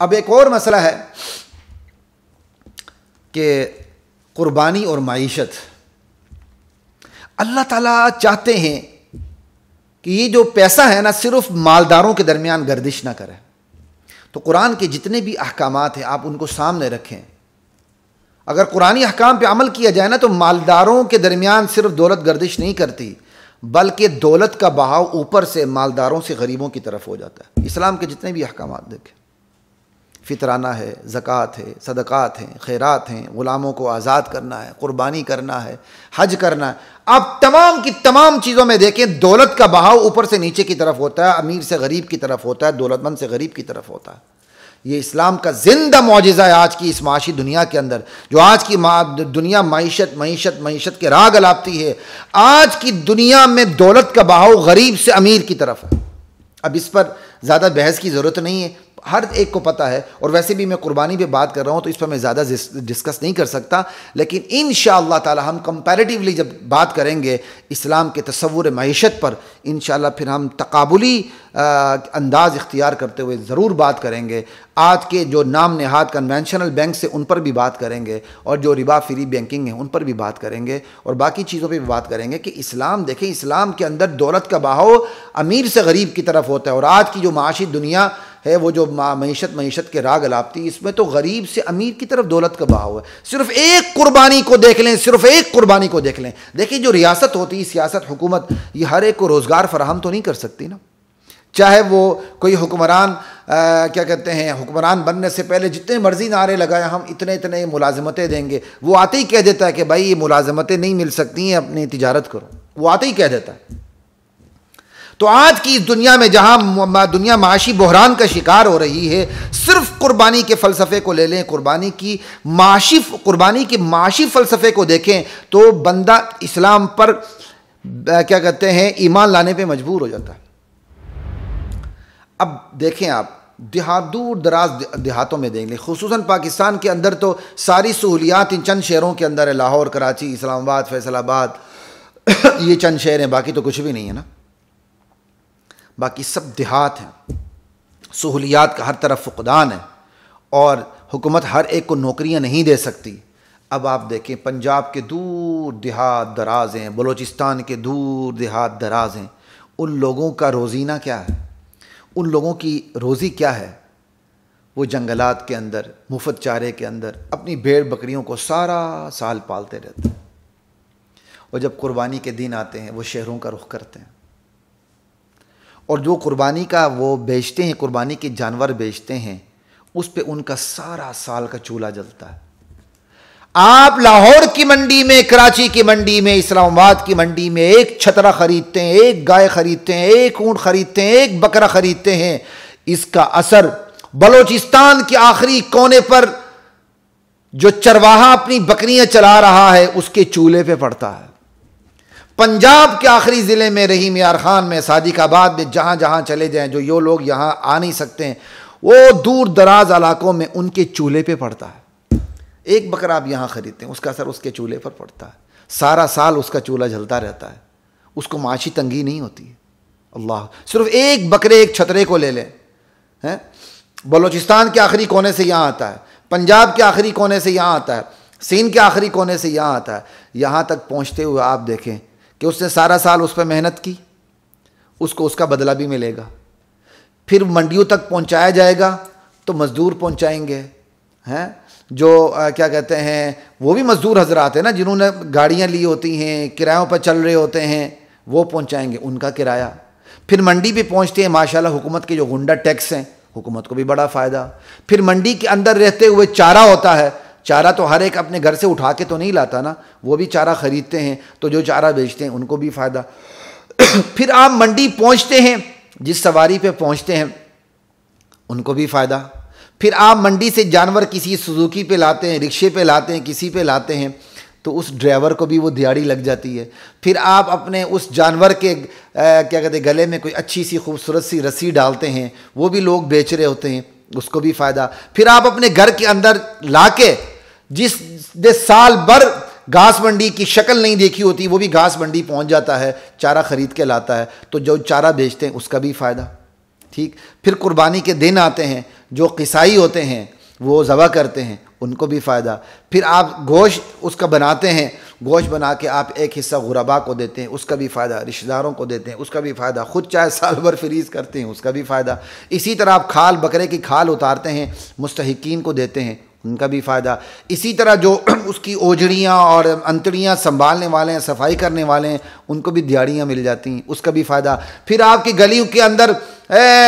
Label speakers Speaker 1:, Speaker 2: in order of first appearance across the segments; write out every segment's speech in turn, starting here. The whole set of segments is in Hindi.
Speaker 1: अब एक और मसला है कि कुर्बानी और माईशत। अल्लाह ताला चाहते हैं कि ये जो पैसा है ना सिर्फ मालदारों के दरमियान गर्दिश ना करे। तो कुरान के जितने भी अहकामात हैं आप उनको सामने रखें। अगर कुरानी अहकाम पे अमल किया जाए ना तो मालदारों के दरमियान सिर्फ दौलत गर्दिश नहीं करती, बल्कि दौलत का बहाव ऊपर से मालदारों से गरीबों की तरफ हो जाता है। इस्लाम के जितने भी अहकामात देखें, फितराना है, ज़कात है, सदक़ात हैं, खैरात हैं, ग़ुलामों को आज़ाद करना है, क़ुरबानी करना है, हज करना है, आप तमाम की तमाम चीज़ों में देखें दौलत का बहाव ऊपर से नीचे की तरफ होता है, अमीर से गरीब की तरफ होता है, दौलतमंद से गरीब की तरफ होता है। ये इस्लाम का जिंदा मौजिज़ा है आज की इस माशी दुनिया के अंदर। जो आज की दुनिया माईशत माईशत माईशत के राग अलापती है, आज की दुनिया में दौलत का बहाव गरीब से अमीर की तरफ है। अब इस पर ज़्यादा बहस की ज़रूरत नहीं है, हर एक को पता है। और वैसे भी मैं कुर्बानी पे बात कर रहा हूँ तो इस पर मैं ज़्यादा डिस्कस नहीं कर सकता, लेकिन इंशाअल्लाह ताला हम कंपैरेटिवली जब बात करेंगे इस्लाम के तसव्वुर मईशत पर, इंशाअल्लाह फिर हम तकाबुली अंदाज़ इख्तियार करते हुए ज़रूर बात करेंगे। आज के जो नाम नेहाद कन्वेंशनल बैंक से उन पर भी बात करेंगे, और जो रिबा फ्री बैंकिंग है उन पर भी बात करेंगे, और बाकी चीज़ों पर भी बात करेंगे कि इस्लाम देखें, इस्लाम के अंदर दौलत का बहाव अमीर से गरीब की तरफ होता है। और आज की जो माशी दुनिया है वो जो मईशत के राग अलापती, इसमें तो गरीब से अमीर की तरफ दौलत का बहाव है। सिर्फ एक कुर्बानी को देख लें, सिर्फ एक कुर्बानी को देख लें। देखिए जो रियासत होती है, सियासत, हुकूमत, ये हर एक को रोज़गार फराहम तो नहीं कर सकती ना। चाहे वो कोई हुक्मरान क्या कहते हैं, हुक्मरान बनने से पहले जितने मर्जी नारे लगाए हम इतने इतने मुलाजमतें देंगे, वो आते ही कह देता है कि भाई ये मुलाजमतें नहीं मिल सकती हैं, अपनी तिजारत करो, वो आते ही कह देता है। तो आज की इस दुनिया में जहां दुनिया माशी बहरान का शिकार हो रही है, सिर्फ कुर्बानी के फ़लसफ़े को ले लें, कुर्बानी के माशी फ़लसफ़े को देखें तो बंदा इस्लाम पर क्या कहते हैं ईमान लाने पे मजबूर हो जाता है। अब देखें आप दूर दराज देहातों में देख लें, खुसूसन पाकिस्तान के अंदर तो सारी सहूलियात इन चंद शहरों के अंदर है। लाहौर, कराची, इस्लामाबाद, फैसलाबाद, ये चंद शहर हैं, बाकी तो कुछ भी नहीं है ना। बाकी सब देहात हैं, सहूलियात का हर तरफ फुकदान है, और हुकूमत हर एक को नौकरियां नहीं दे सकती। अब आप देखें पंजाब के दूर देहात दराज हैं, बलूचिस्तान के दूर देहात दराज हैं, उन लोगों का रोज़ीना क्या है, उन लोगों की रोज़ी क्या है? वो जंगलात के अंदर, मुफ्त चारे के अंदर अपनी भेड़ बकरियों को सारा साल पालते रहते हैं, और जब कुर्बानी के दिन आते हैं वो शहरों का रुख करते हैं, और जो कुर्बानी का वो बेचते हैं, कुर्बानी के जानवर बेचते हैं, उस पे उनका सारा साल का चूल्हा जलता है। आप लाहौर की मंडी में, कराची की मंडी में, इस्लामाबाद की मंडी में एक छतरा खरीदते हैं, एक गाय खरीदते हैं, एक ऊंट खरीदते हैं, एक बकरा खरीदते हैं, इसका असर बलूचिस्तान के आखिरी कोने पर जो चरवाहा अपनी बकरियां चला रहा है उसके चूल्हे पे पड़ता है। पंजाब के आखिरी ज़िले में, रहीम यार खान में, सादिकाबाद में, जहाँ जहाँ चले जाएं, जो यो लोग यहाँ आ नहीं सकते हैं, वो दूर दराज इलाकों में उनके चूल्हे पे पड़ता है। एक बकरा आप यहाँ ख़रीदते हैं, उसका असर उसके चूल्हे पर पड़ता है, सारा साल उसका चूल्हा जलता रहता है, उसको माशी तंगी नहीं होती है। अल्लाह, सिर्फ एक बकरे, एक छतरे को ले लें, हैं, बलूचिस्तान के आखिरी कोने से यहाँ आता है, पंजाब के आखिरी कोने से यहाँ आता है, सिंध के आखिरी कोने से यहाँ आता है, यहाँ तक पहुँचते हुए आप देखें कि उसने सारा साल उस पर मेहनत की, उसको उसका बदला भी मिलेगा। फिर मंडियों तक पहुंचाया जाएगा तो मज़दूर पहुंचाएंगे, हैं, जो क्या कहते हैं, वो भी मज़दूर हजरात हैं ना, जिन्होंने गाड़ियां ली होती हैं, किरायों पर चल रहे होते हैं, वो पहुंचाएंगे उनका किराया। फिर मंडी पे पहुंचते हैं, माशाल्लाह हुकूमत के जो गुंडा टैक्स हैं, हुकूमत को भी बड़ा फ़ायदा। फिर मंडी के अंदर रहते हुए चारा होता है, चारा तो हर एक अपने घर से उठा के तो नहीं लाता ना, वो भी चारा ख़रीदते हैं, तो जो चारा बेचते हैं उनको भी फ़ायदा। फिर आप मंडी पहुंचते हैं, जिस सवारी पे पहुंचते हैं उनको भी फ़ायदा। फिर आप मंडी से जानवर किसी सुजुकी पे लाते हैं, रिक्शे पे लाते हैं, किसी पे लाते हैं, तो उस ड्राइवर को भी वो दिहाड़ी लग जाती है। फिर आप अपने उस जानवर के क्या कहते हैं गले में कोई अच्छी सी खूबसूरत सी रस्सी डालते हैं, वो भी लोग बेच रहे होते हैं, उसको भी फ़ायदा। फिर आप अपने घर के अंदर ला के जिसने साल भर घास मंडी की शक्ल नहीं देखी होती, वो भी घास मंडी पहुंच जाता है, चारा ख़रीद के लाता है, तो जो चारा बेचते हैं उसका भी फ़ायदा। ठीक। फिर कुर्बानी के दिन आते हैं, जो क़िसाई होते हैं वो ज़बह करते हैं, उनको भी फ़ायदा। फिर आप गोश्त उसका बनाते हैं, गोश्त बना के आप एक हिस्सा गुरबा को देते हैं, उसका भी फ़ायदा। रिश्तेदारों को देते हैं, उसका भी फ़ायदा। ख़ुद चाहे साल भर फ्रीज़ करते हैं, उसका भी फ़ायदा। इसी तरह आप खाल, बकरे की खाल उतारते हैं, मुस्तहिकीन को देते हैं, उनका भी फ़ायदा। इसी तरह जो उसकी ओजड़ियाँ और अंतड़ियाँ संभालने वाले हैं, सफाई करने वाले हैं, उनको भी दिहाड़ियाँ मिल जाती हैं, उसका भी फ़ायदा। फिर आपकी गलियों के अंदर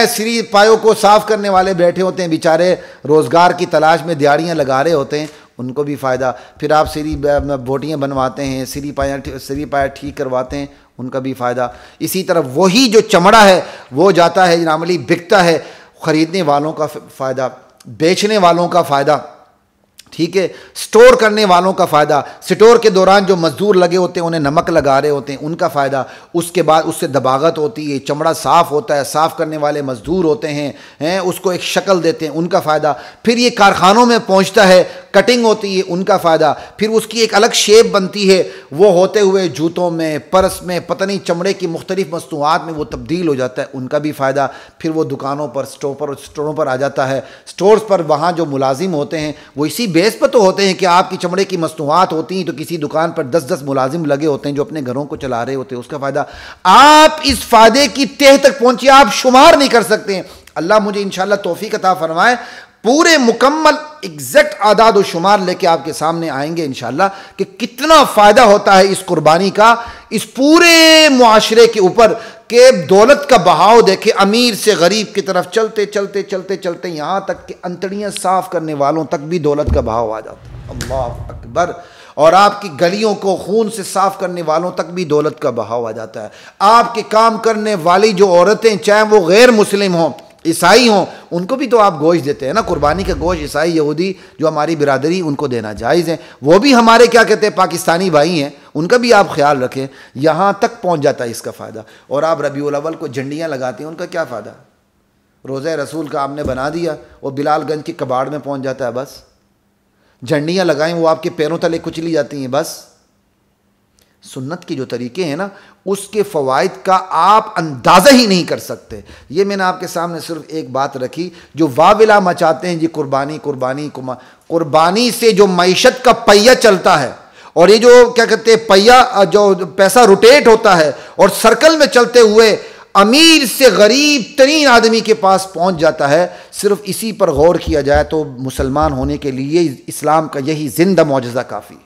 Speaker 1: सीरी पायों को साफ़ करने वाले बैठे होते हैं, बेचारे रोज़गार की तलाश में दिहाड़ियाँ लगा रहे होते हैं, उनको भी फ़ायदा। फिर आप सीरी बोटियाँ बनवाते हैं, सीरी पाया ठीक करवाते हैं, उनका भी फ़ायदा। इसी तरह वही जो चमड़ा है वो जाता है नामली बिकता है, ख़रीदने वालों का फ़ायदा, बेचने वालों का फ़ायदा, ठीक है, स्टोर करने वालों का फ़ायदा। स्टोर के दौरान जो मजदूर लगे होते हैं, उन्हें नमक लगा रहे होते हैं, उनका फ़ायदा। उसके बाद उससे दबागत होती है, चमड़ा साफ़ होता है, साफ़ करने वाले मजदूर होते हैं, उसको एक शक्ल देते हैं, उनका फ़ायदा। फिर ये कारखानों में पहुंचता है, कटिंग होती है, उनका फ़ायदा। फिर उसकी एक अलग शेप बनती है, वो होते हुए जूतों में, पर्स में, पता नहीं चमड़े की मुख्तलिफ मस्तूआत में वो तब्दील हो जाता है, उनका भी फ़ायदा। फिर वो दुकानों पर, स्टोरों पर आ जाता है। स्टोर्स पर वहाँ जो मुलाजिम होते हैं वो इसी बेस पर तो होते हैं कि आपकी चमड़े की मस्तूआत होती हैं, तो किसी दुकान पर 10-10 मुलाजिम लगे होते हैं जो अपने घरों को चला रहे होते हैं, उसका फ़ायदा। आप इस फ़ायदे की तह तक पहुँचिए, आप शुमार नहीं कर सकते हैं। अल्लाह मुझे इंशाअल्लाह तौफीक अता फरमाए, पूरे मुकम्मल एग्जैक्ट आदाद और शुमार लेके आपके सामने आएंगे इंशाअल्लाह कि कितना फ़ायदा होता है इस कुर्बानी का इस पूरे मुआशरे के ऊपर। कि दौलत का बहाव देखे, अमीर से गरीब की तरफ चलते चलते चलते चलते यहाँ तक कि अंतड़ियाँ साफ़ करने वालों तक भी दौलत का बहाव आ जाता है। अल्लाह अकबर। और आपकी गलियों को खून से साफ़ करने वालों तक भी दौलत का बहाव आ जाता है। आपके काम करने वाली जो औरतें, चाहे वो गैर मुस्लिम हों, ईसाई हों, उनको भी तो आप गोश्त देते हैं ना। कुर्बानी का गोश्त ईसाई, यहूदी जो हमारी बिरादरी, उनको देना जायज़ है। वो भी हमारे क्या कहते हैं पाकिस्तानी भाई हैं, उनका भी आप ख्याल रखें। यहाँ तक पहुँच जाता है इसका फ़ायदा। और आप रबीउल अव्वल को झंडियाँ लगाते हैं, उनका क्या फ़ायदा? रोज़े रसूल का आपने बना दिया, वो बिलालगंज की कबाड़ में पहुँच जाता है, बस। झंडियाँ लगाएं, वो आपके पैरों तले कुचली जाती हैं, बस। सुन्नत के जो तरीके हैं ना, उसके फ़वाइद का आप अंदाज़ा ही नहीं कर सकते। ये मैंने आपके सामने सिर्फ एक बात रखी। जो वाविला मचाते हैं जी, कुर्बानी कुर्बानी कुर्बानी से जो मईशत का पहिया चलता है, और ये जो क्या कहते हैं पहिया, जो पैसा रोटेट होता है और सर्कल में चलते हुए अमीर से गरीब तरीन आदमी के पास पहुंच जाता है, सिर्फ इसी पर गौर किया जाए तो मुसलमान होने के लिए इस्लाम का यही जिंदा मौजज़ा काफ़ी है।